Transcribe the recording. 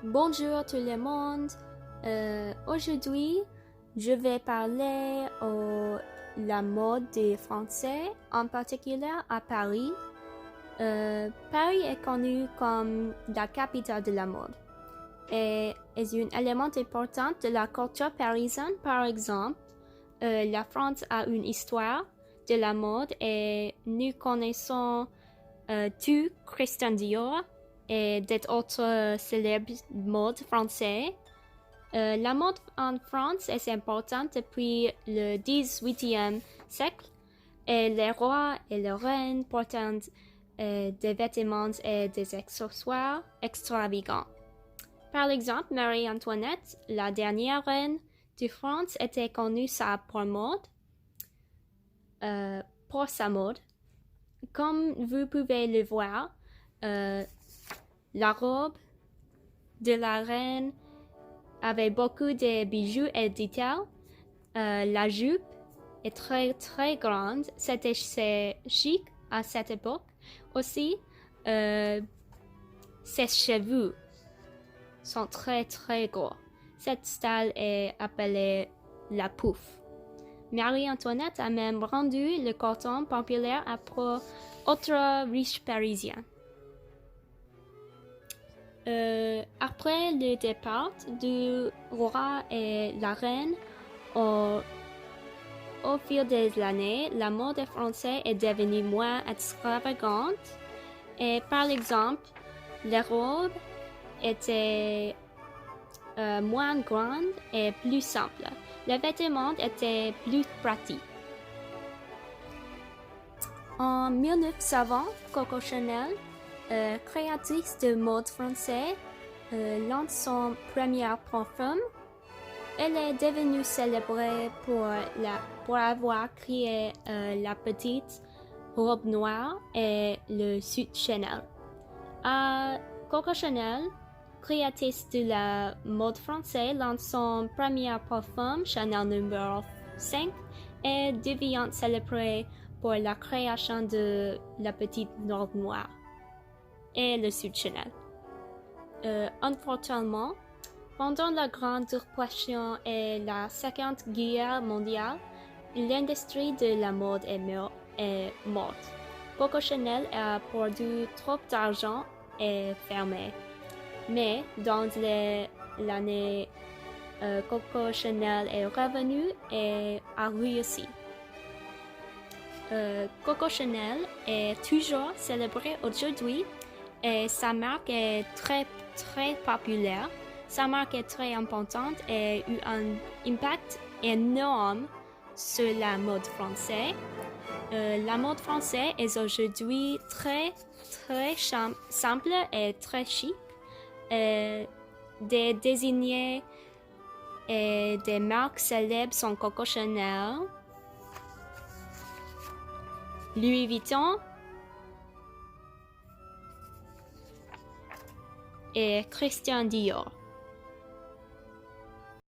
Bonjour tout le monde. Aujourd'hui, je vais parler de la mode des Français, en particulier à Paris. Paris est connu comme la capitale de la mode et est un élément important de la culture parisienne. Par exemple, la France a une histoire de la mode et nous connaissons tout Christian Dior et d'autres célèbres modes français. La mode en France est importante depuis le XVIIIe siècle et les rois et les reines portent des vêtements et des accessoires extravagants. Par exemple, Marie-Antoinette, la dernière reine de France, était connue pour sa mode. Comme vous pouvez le voir, la robe de la reine avait beaucoup de bijoux et détails. La jupe est très très grande. C'était chic à cette époque. Aussi, ses cheveux sont très très gros. Cette style est appelée la pouffe. Marie-Antoinette a même rendu le coton populaire pour autres riches parisiens. Après le départ du roi et la reine, au fil des années, la mode française est devenue moins extravagante et par exemple, les robes étaient moins grandes et plus simples. Les vêtements étaient plus pratiques. En 1920, Coco Chanel, créatrice de mode français, lance son premier parfum. Elle est devenue célèbre pour avoir créé la petite robe noire et le suit Chanel. Coco Chanel, créatrice de la mode française, lance son premier parfum, Chanel numéro 5, et devient célébrée pour la création de la petite robe noire et le suit Chanel. Unfortunatement, pendant la Grande Dépression et la Seconde Guerre mondiale, l'industrie de la mode est morte. Coco Chanel a perdu trop d'argent et fermé. Mais dans l'année, Coco Chanel est revenu et a réussi. Coco Chanel est toujours célébrée aujourd'hui et sa marque est très très populaire. Sa marque est très importante et a eu un impact énorme sur la mode française. La mode française est aujourd'hui très très simple et très chic. Des désignés et des marques célèbres sont Coco Chanel, Louis Vuitton et Christian Dior.